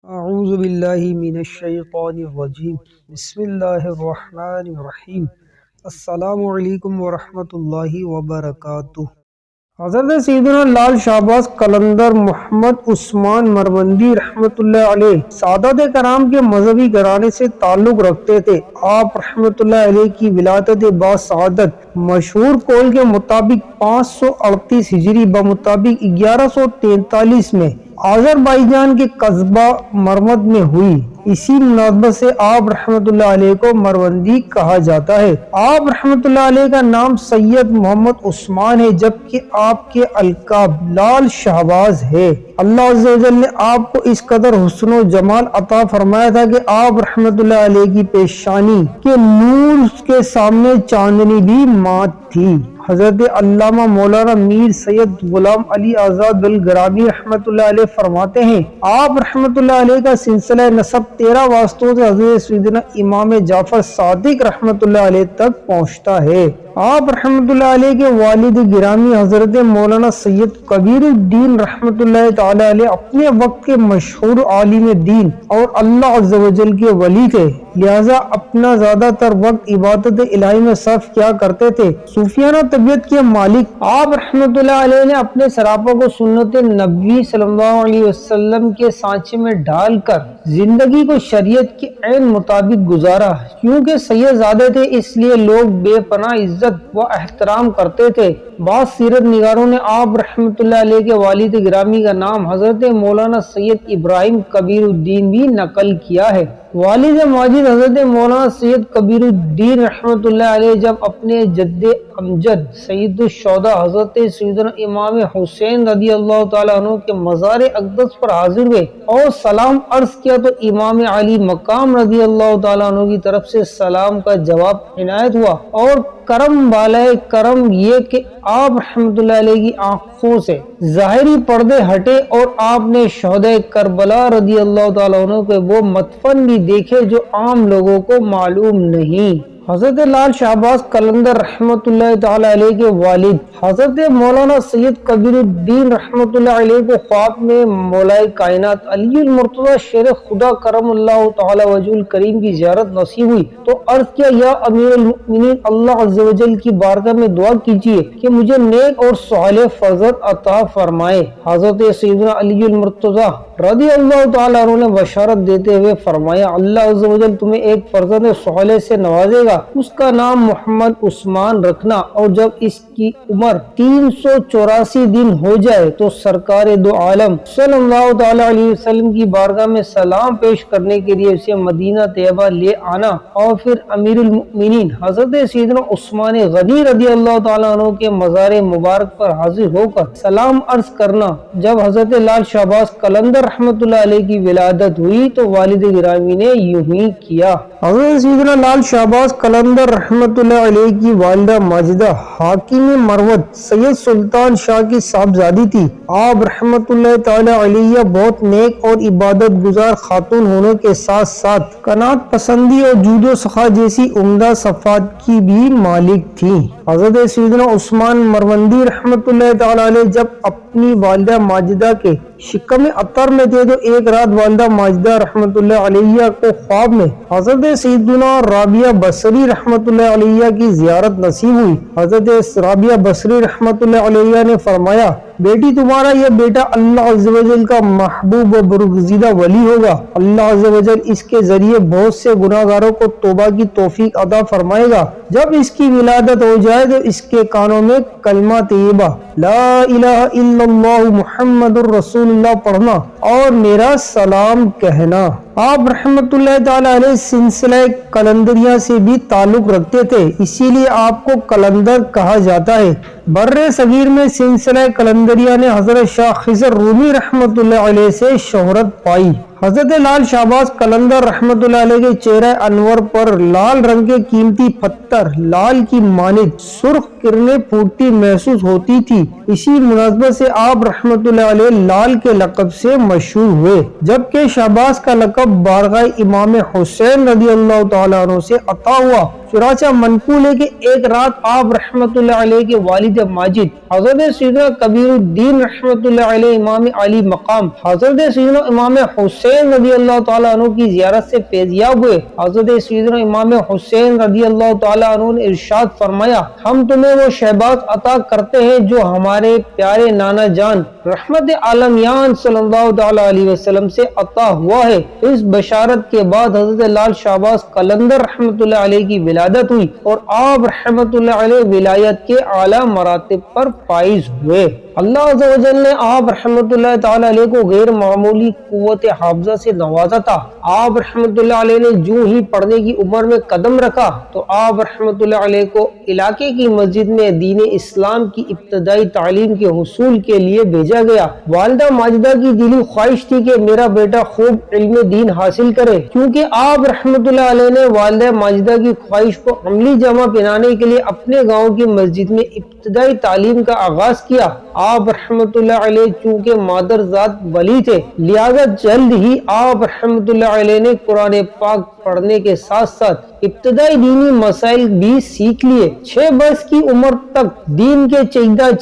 اعوذ باللہ من الشیطان الرجیم بسم اللہ الرحمن الرحیم السلام علیکم ورحمۃ اللہ وبرکاتہ۔ حضرت سیدنا لال شہباز قلندر محمد عثمان مروندی رحمۃ اللہ علیہ سادات کرام کے مذہبی گھرانے سے تعلق رکھتے تھے۔ آپ رحمۃ اللہ علیہ کی ولادت با سعادت مشہور قول کے مطابق 538 ہجری بمطابق 1143 میں آذربائیجان کے قصبہ مرمد میں ہوئی۔ اسی مناسبت سے آپ رحمۃ اللہ علیہ کو مروندی کہا جاتا ہے۔ آپ رحمۃ اللہ علیہ کا نام سید محمد عثمان ہے، جبکہ آپ کے القاب لال شہباز ہے۔ اللہ عز و جل نے آپ کو اس قدر حسن و جمال عطا فرمایا تھا کہ آپ رحمۃ اللہ علیہ کی پیشانی کے نور کے سامنے چاندنی بھی مات تھی۔ حضرت علامہ مولانا میر سید غلام علی آزاد بلگرامی رحمۃ اللہ علیہ فرماتے ہیں، آپ رحمۃ اللہ علیہ کا سلسلہ نسب 13 واسطوں سے حضرت سیدنا امام جعفر صادق رحمۃ اللہ علیہ تک پہنچتا ہے۔ آپ رحمۃ اللہ علیہ کے والد گرامی حضرت مولانا سید کبیر الدین رحمۃ اللہ تعالی علیہ اپنے وقت کے مشہور عالم دین اور اللہ عز و جل کے ولی تھے، لہذا اپنا زیادہ تر وقت عبادت الہی میں صرف کیا کرتے تھے۔ صوفیانہ طبیعت کے مالک آپ رحمۃ اللہ علیہ نے اپنے سراپا کو سنت نبوی صلی اللہ علیہ وسلم کے سانچے میں ڈال کر زندگی کو شریعت کے عین مطابق گزارا۔ کیونکہ سید زادے تھے، اس لیے لوگ بے پناہ عزت و احترام کرتے تھے۔ بعض سیرت نگاروں نے آپ رحمۃ اللہ علیہ کے والد گرامی کا نام حضرت مولانا سید ابراہیم کبیر الدین بھی نقل کیا ہے۔ والد ماجد حضرت مولانا سید کبیر الدین رحمۃ اللہ علیہ جب اپنے جد امجد سید الشہداء حضرت سیدنا امام حسین رضی اللہ تعالیٰ عنہ کے مزار اقدس پر حاضر ہوئے اور سلام عرض کیا تو امام علی مقام رضی اللہ تعالیٰ عنہ کی طرف سے سلام کا جواب عنایت ہوا، اور کرم بالائے کرم یہ کہ آپ رحمۃ اللہ علیہ کی آنکھوں سے ظاہری پردے ہٹے اور آپ نے شہداء کربلا رضی اللہ تعالیٰ عنہ کے وہ مدفن بھی دیکھے جو عام لوگوں کو معلوم نہیں۔ حضرت لال شہباز قلندر رحمۃ اللہ تعالی علیہ کے والد حضرت مولانا سید کبیر الدین رحمۃ اللہ علیہ کو خواب میں مولائے کائنات علی المرتضی شیر خدا کرم اللہ تعالی وجہ الکریم کی زیارت نصیب ہوئی تو عرض کیا، یا امیر المؤمنین، اللہ عز و جل کی بارگاہ میں دعا کیجیے کہ مجھے نیک اور صالح فرزند عطا فرمائے۔ حضرت سیدنا علی المرتضی رضی اللہ تعالیٰ عنہ نے بشارت دیتے ہوئے فرمایا، اللہ عز و جل تمہیں ایک فرزند صالح سے نوازے گا، اس کا نام محمد عثمان رکھنا، اور جب اس کی عمر 384 دن ہو جائے تو سرکار دو عالم صلی اللہ تعالیٰ علیہ وسلم کی بارگاہ میں سلام پیش کرنے کے لیے اسے مدینہ طیبہ لے آنا، اور پھر امیر المؤمنین حضرت سیدنا عثمان غنی رضی اللہ تعالیٰ عنہ کے مزار مبارک پر حاضر ہو کر سلام عرض کرنا۔ جب حضرت لال شہباز قلندر رحمۃ اللہ علیہ کی ولادت ہوئی تو والد گرامی نے یوں ہی کیا۔ حضرت سیدنا لال شہباز قلندر رحمۃ اللہ علیہ کی والدہ ماجدہ حاکم مروت سید سلطان شاہ کی صاحبزادی تھی۔ آپ رحمۃ اللہ تعالی علیہ بہت نیک اور عبادت گزار خاتون ہونے کے ساتھ ساتھ قناعت پسندی اور جود و سخا جیسی عمدہ صفات کی بھی مالک تھیں۔ حضرت سیدنا عثمان مروندی رحمۃ اللہ تعالی علیہ جب اپنی والدہ ماجدہ کے شکم اطہر میں تھے تو ایک رات والدہ ماجدہ رحمۃ اللہ علیہ کو خواب میں حضرت سیدنا رابعہ بصری رحمۃ اللہ علیہ کی زیارت نصیب ہوئی۔ حضرت رابعہ بصری رحمۃ اللہ علیہ نے فرمایا، بیٹی تمہارا یہ بیٹا اللہ عز و جل کا محبوب و برگزیدہ ولی ہوگا، اللہ عز و جل اس کے ذریعے بہت سے گناہ گاروں کو توبہ کی توفیق عطا فرمائے گا۔ جب اس کی ولادت ہو جائے تو اس کے کانوں میں کلمہ طیبہ لا الہ الا اللہ محمد الرسول اللہ پڑھنا اور میرا سلام کہنا۔ آپ رحمۃ اللہ تعالی علیہ سلسلہ قلندریہ سے بھی تعلق رکھتے تھے، اسی لیے آپ کو قلندر کہا جاتا ہے۔ بر صغیر میں سلسلہ قلندریہ نے حضرت شاہ خضر رومی رحمۃ اللہ علیہ سے شہرت پائی۔ حضرت لال شہباز قلندر رحمۃ اللہ علیہ کے چہرہ انور پر لال رنگ کے قیمتی پتھر لال کی مانند سرخ کرنیں پھوٹتی محسوس ہوتی تھی، اسی مناسبت سے آپ رحمۃ اللہ علیہ لال کے لقب سے مشہور ہوئے، جبکہ شہباز کا لقب بارگاہ امام حسین رضی اللہ تعالیٰ عنہ سے عطا ہوا۔ چنانچہ منقول ہے کہ ایک رات آپ رحمت اللہ علیہ کے والد ماجد حضرت سیدنا کبیر الدین رحمت اللہ علیہ امام علی مقام حضرت سیدنا امام حسین رضی اللہ تعالیٰ عنہ کی زیارت سے فیضیاب ہوئے۔ حضرت سیدنا امام حسین رضی اللہ تعالیٰ عنہ نے ارشاد فرمایا، ہم تمہیں وہ شہباز عطا کرتے ہیں جو ہمارے پیارے نانا جان رحمت عالمیان صلی اللہ تعالیٰ علیہ وسلم سے عطا ہوا ہے۔ اس بشارت کے بعد حضرت لال شہباز قلندر رحمت اللہ علیہ کی ولادت ہوئی اور آپ رحمت اللہ علیہ ولایت کے اعلیٰ مراتب پر فائز ہوئے۔ اللہ عز و جل نے آپ رحمت اللہ تعالیٰ علیہ کو غیر معمولی قوت حافظہ سے نوازا تھا۔ آپ رحمت اللہ علیہ نے جو ہی پڑھنے کی عمر میں قدم رکھا تو آپ رحمت اللہ علیہ کو علاقے کی مسجد میں دین اسلام کی ابتدائی تعلیم کے حصول کے لیے بھیجا گیا۔ والدہ ماجدہ کی دلی خواہش تھی کہ میرا بیٹا خوب علم دین حاصل کرے، کیونکہ آپ رحمت اللہ علیہ نے والدہ ماجدہ کی خواہش کو عملی جامہ پہنانے کے لیے اپنے گاؤں کی مسجد میں ابتدائی تعلیم کا آغاز کیا۔ آپ رحمت اللہ علیہ چونکہ مادر ذات ولی تھے، لہذا جلد ہی آپ رحمت اللہ علیہ نے قرآن پاک پڑھنے کے ساتھ ساتھ ابتدائی دینی مسائل بھی سیکھ لیے۔ 6 برس کی عمر تک دین کے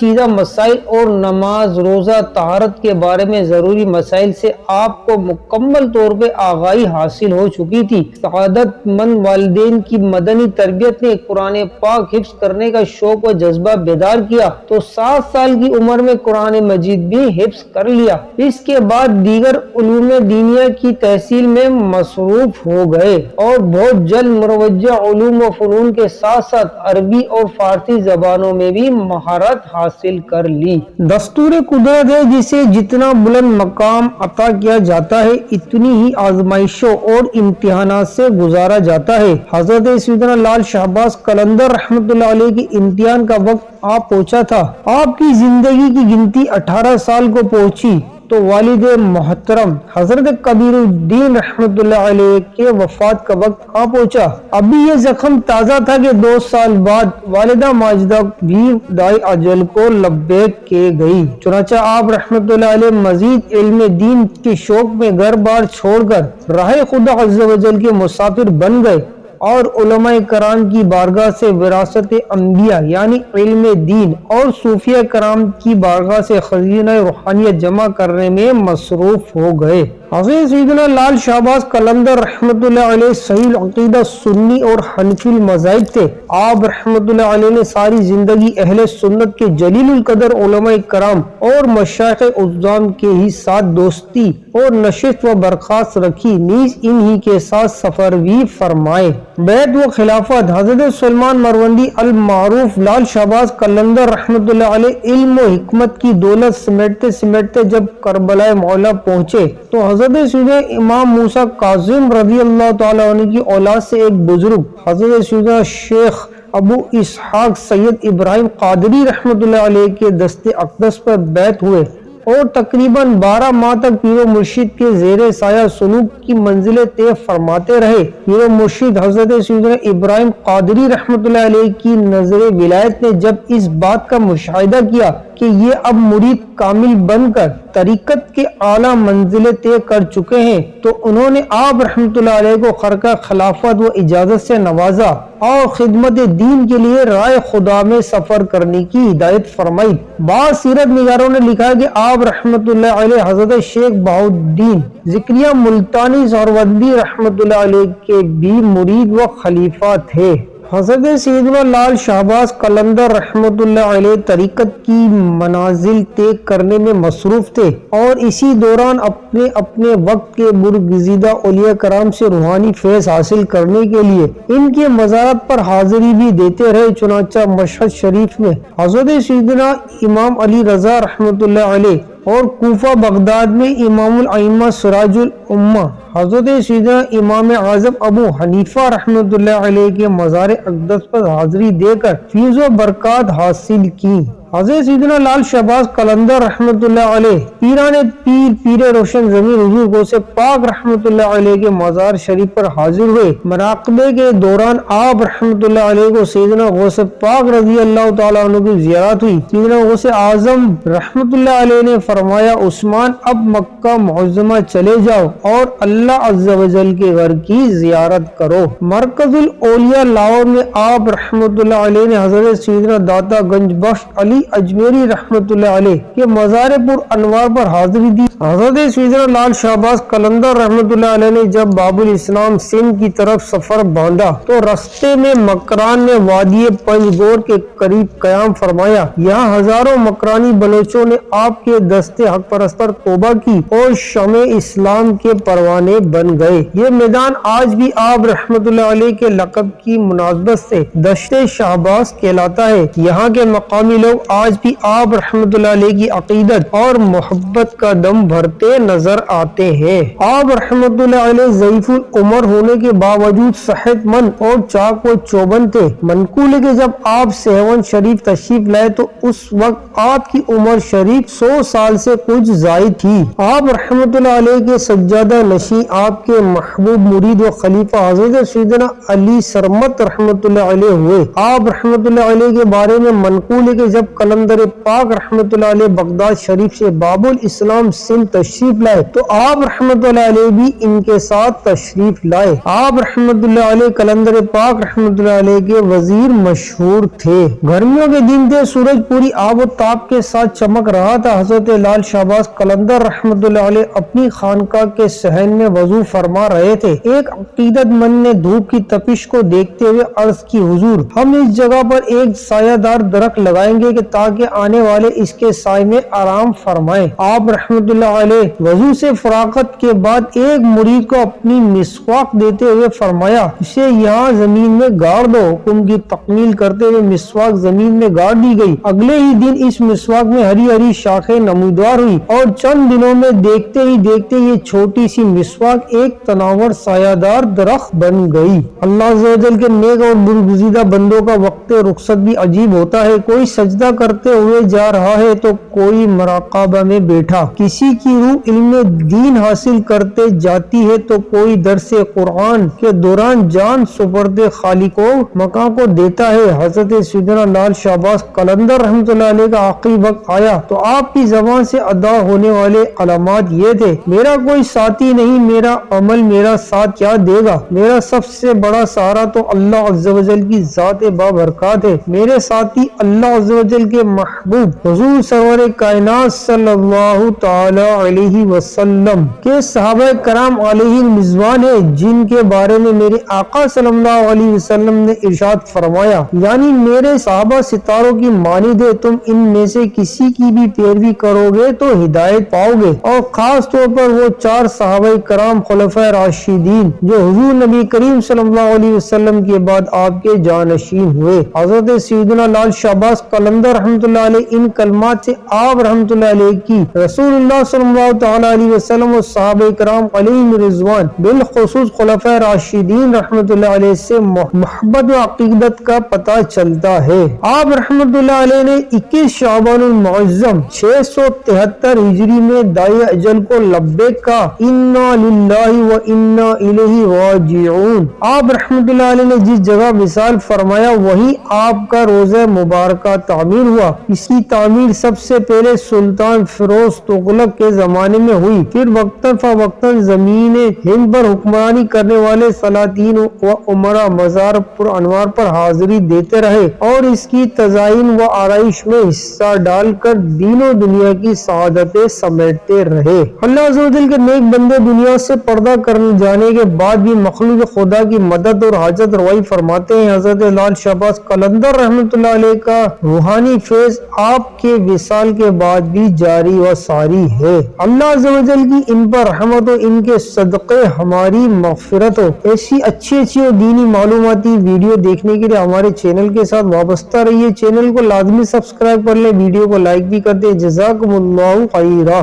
چیدہ مسائل اور نماز، روزہ، طہارت کے بارے میں ضروری مسائل سے آپ کو مکمل طور پہ آگاہی حاصل ہو چکی تھی۔ سعادت مند والدین کی مدنی تربیت نے قرآن پاک حفظ کرنے کا شوق و جذبہ بیدار کیا تو 7 سال کی عمر میں قرآن مجید بھی حفظ کر لیا۔ اس کے بعد دیگر علوم دینیہ کی تحصیل میں مصروف ہو گئے اور بہت جلد مروجہ علوم و فنون کے ساتھ ساتھ عربی اور فارسی زبانوں میں بھی مہارت حاصل کر لی۔ دستور قدرت ہے، جسے جتنا بلند مقام عطا کیا جاتا ہے اتنی ہی آزمائشوں اور امتحانات سے گزارا جاتا ہے۔ حضرت سیدنا لال شہباز قلندر رحمت اللہ علیہ کے امتحان کا وقت آ پہنچا تھا۔ آپ کی زندگی کی گنتی 18 سال کو پہنچی تو والد محترم حضرت کبیر الدین رحمت اللہ علیہ کے وفات کا وقت آ پہنچا۔ ابھی یہ زخم تازہ تھا کہ 2 سال بعد والدہ ماجدہ بھی دائی اجل کو لبیک کے گئی۔ چنانچہ آپ رحمت اللہ علیہ مزید علم دین کے شوق میں گھر بار چھوڑ کر راہ خدا عز و جل کے مسافر بن گئے اور علماء کرام کی بارگاہ سے وراثت انبیاء یعنی علم دین اور صوفیہ کرام کی بارگاہ سے خزینہ روحانیت جمع کرنے میں مصروف ہو گئے۔ حضرت سیدنا لال شہباز قلندر رحمت اللہ علیہ صحیح العقیدہ سنی اور حنفی المذاہب تھے۔ آپ رحمت اللہ علیہ نے ساری زندگی اہل سنت کے جلیل القدر علماء کرام اور مشائخ اعظام کے ہی ساتھ دوستی اور نشست و برخاست رکھی، نیز انہی کے ساتھ سفر بھی فرمائے۔ بیعت و خلافت حضرت سلمان مروندی المعروف لال شہباز قلندر رحمت اللہ علیہ علم و حکمت کی دولت سمیٹتے سمیٹتے جب کربلا معلیٰ پہنچے تو حضرت سیدنا امام موسیٰ کاظم رضی اللہ تعالیٰ عنہ کی اولاد سے ایک بزرگ حضرت سیدنا شیخ ابو اسحاق سید ابراہیم قادری رحمت اللہ علیہ کے دست اقدس پر بیعت ہوئے اور تقریباً 12 ماہ تک پیر و مرشد کے زیر سایہ سلوک کی منزلیں طے فرماتے رہے۔ پیر و مرشد حضرت سیدنا ابراہیم قادری رحمت اللہ علیہ کی نظر ولایت نے جب اس بات کا مشاہدہ کیا کہ یہ اب مرید کامل بن کر طریقت کے اعلیٰ منزلیں طے کر چکے ہیں تو انہوں نے آپ رحمت اللہ علیہ کو خرقہ خلافت و اجازت سے نوازا اور خدمت دین کے لیے رائے خدا میں سفر کرنے کی ہدایت فرمائی۔ بعض سیرت نگاروں نے لکھا کہ آپ رحمت اللہ علیہ حضرت شیخ بہاؤالدین ذکریہ ملتانی سہروردی رحمت اللہ علیہ کے بھی مرید و خلیفہ تھے۔ حضرت سیدنا لال شہباز قلندر رحمت اللہ علیہ طریقت کی منازل طے کرنے میں مصروف تھے اور اسی دوران اپنے وقت کے برگزیدہ اولیاء کرام سے روحانی فیض حاصل کرنے کے لیے ان کے مزارات پر حاضری بھی دیتے رہے۔ چنانچہ مشہد شریف میں حضرت سیدنا امام علی رضا رحمت اللہ علیہ اور کوفہ بغداد میں امام الائمہ سراج الامہ حضرت سیدنا امام اعظم ابو حنیفہ رحمت اللہ علیہ کے مزار اقدس پر حاضری دے کر فیض و برکات حاصل کی۔ حضرت سیدنا لال شہباز قلندر رحمۃ اللہ علیہ پیران پیر روشن زمین حضور غوث پاک رحمۃ اللہ علیہ کے مزار شریف پر حاضر ہوئے۔ مراقبے کے دوران آپ رحمۃ اللہ علیہ کو سیدنا غوث پاک رضی اللہ تعالیٰ عنہ کی زیارت ہوئی۔ سیدنا غوث اعظم رحمۃ اللہ علیہ نے فرمایا، عثمان اب مکہ معظمہ چلے جاؤ اور اللہ عز و جل کے گھر کی زیارت کرو۔ مرکز الاولیاء لاہور میں آپ رحمۃ اللہ علیہ نے حضرت سیدنا داتا گنج بخش علی اجمیری رحمۃ اللہ علیہ کے مزار پر انوار پر حاضری دی۔ حضرت سیدنا لال شہباز قلندر رحمۃ اللہ علیہ نے جب باب الاسلام سندھ کی طرف سفر باندھا تو رستے میں مکران نے وادی پنج گور کے قریب قیام فرمایا۔ یہاں ہزاروں مکرانی بلوچوں نے آپ کے دستے حق پرستر توبہ کی اور شمع اسلام کے پروانے بن گئے۔ یہ میدان آج بھی آپ رحمۃ اللہ علیہ کے لقب کی مناسبت سے دشت شہباز کہلاتا ہے۔ یہاں کے مقامی لوگ آج بھی آپ رحمۃ اللہ علیہ کی عقیدت اور محبت کا دم بھرتے نظر آتے ہیں۔ آپ رحمۃ اللہ علیہ ضعیف العمر ہونے کے باوجود صحت مند اور چاق و چوبند تھے۔ منقول ہے کہ جب آپ سہون شریف تشریف لائے تو اس وقت آپ کی عمر شریف 100 سال سے کچھ زائد تھی۔ آپ رحمۃ اللہ علیہ کے سجادہ نشین آپ کے محبوب مرید و خلیفہ حضرت سیدنا علی سرمت رحمۃ اللہ علیہ ہوئے۔ آپ رحمۃ اللہ علیہ کے بارے میں منقول ہے کہ جب قلندر پاک رحمۃ اللہ علیہ بغداد شریف سے باب الاسلام سندھ تشریف لائے تو آپ رحمۃ اللہ علیہ بھی ان کے ساتھ تشریف لائے۔ آپ رحمۃ اللہ علیہ قلندر پاک رحمۃ اللہ علیہ کے وزیر مشہور تھے۔ گرمیوں کے دن تھے، سورج پوری آب و تاب کے ساتھ چمک رہا تھا۔ حضرت لال شہباز قلندر رحمۃ اللہ علیہ اپنی خانقاہ کے صحن میں وضو فرما رہے تھے۔ ایک عقیدت مند نے دھوپ کی تپش کو دیکھتے ہوئے عرض کی، حضور ہم اس جگہ پر ایک سایہ دار درخت لگائیں گے کہ تاکہ آنے والے اس کے سائے میں آرام فرمائیں۔ آپ رحمۃ اللہ علیہ وضو سے فراغت کے بعد ایک مرید کو اپنی مسواک دیتے ہوئے فرمایا، اسے یہاں زمین میں گاڑ دو۔ حکم کی تکمیل کرتے ہوئے مسواک زمین میں گاڑ دی گئی۔ اگلے ہی دن اس مسواک میں ہری ہری شاخیں نمودار ہوئی اور چند دنوں میں دیکھتے ہی دیکھتے یہ چھوٹی سی مسواک ایک تناور سایہ دار درخت بن گئی۔ اللہ عز و جل کے نیک اور برگزیدہ بندوں کا وقت رخصت بھی عجیب ہوتا ہے۔ کوئی سجدہ کرتے ہوئے جا رہا ہے تو کوئی مراقبہ میں بیٹھا، کسی کی روح علم دین حاصل کرتے جاتی ہے تو کوئی درس قرآن کے دوران جان سپرد خالق و مکان کو دیتا ہے۔ حضرت سیدنا لال شہباز قلندر رحمۃ اللہ علیہ کا آخری وقت آیا تو آپ کی زبان سے ادا ہونے والے کلمات یہ تھے، میرا کوئی ساتھی نہیں، میرا عمل میرا ساتھ کیا دے گا، میرا سب سے بڑا سہارا تو اللہ عز و جل کی ذات بابرکات ہے، میرے ساتھی اللہ عز و جل کے محبوب حضور سرور کائنات صلی اللہ تعالی علیہ وسلم کے صحابہ کرام علیہ الرضوان ہے، جن کے بارے میں میرے آقا صلی اللہ علیہ وسلم نے ارشاد فرمایا، یعنی میرے صحابہ ستاروں کی مانند ہے، تم ان میں سے کسی کی بھی پیروی کرو گے تو ہدایت پاؤ گے۔ اور خاص طور پر وہ 4 صحابہ کرام خلفائے راشدین جو حضور نبی کریم صلی اللہ علیہ وسلم کے بعد آپ کے جانشین ہوئے۔ حضرت سیدنا لال شہباز قلندر رحمۃ اللہ علیہ ان کلمات سے آپ رحمۃ اللہ علیہ کی رسول اللہ صلی اللہ تعالی علیہ وسلم اور صحابہ کرام علیہم رضوان بالخصوص خلفائے راشدین رحمۃ اللہ علیہ سے محبت و عقیدت کا پتہ چلتا ہے۔ آپ رحمۃ اللہ علیہ نے 21 شعبان المعظم 673 ہجری میں دائی اجل کو لبیک کہا، انا للہ و انا الیہ راجعون۔ آپ رحمۃ اللہ علیہ نے جس جگہ وصال فرمایا وہیں آپ کا روضہ مبارکہ تعمیر ہوا۔ اس کی تعمیر سب سے پہلے سلطان فیروز تغلق کے زمانے میں ہوئی، پھر وقتاً فوقتاً زمین ہند پر حکمرانی کرنے والے سلاطین و امراء مزار پر انوار پر حاضری دیتے رہے اور اس کی تزئین و آرائش میں حصہ ڈال کر دین و دنیا کی سعادتیں سمیٹتے رہے۔ اللہ عز و جل کے نیک بندے دنیا سے پردہ کرنے جانے کے بعد بھی مخلوق خدا کی مدد اور حاجت روائی فرماتے ہیں۔ حضرت لال شہباز قلندر رحمۃ اللہ علیہ کا روحانی فیض آپ کے وصال کے بعد بھی جاری و ساری ہے۔ اللہ عز و جل کی ان پر رحمت و ان کے صدقے ہماری مغفرت ہو۔ ایسی اچھی اور دینی معلوماتی ویڈیو دیکھنے کے لیے ہمارے چینل کے ساتھ وابستہ رہیے۔ چینل کو لازمی سبسکرائب کر لیں، ویڈیو کو لائک بھی کر دیں۔ جزاکم اللہ خیرہ۔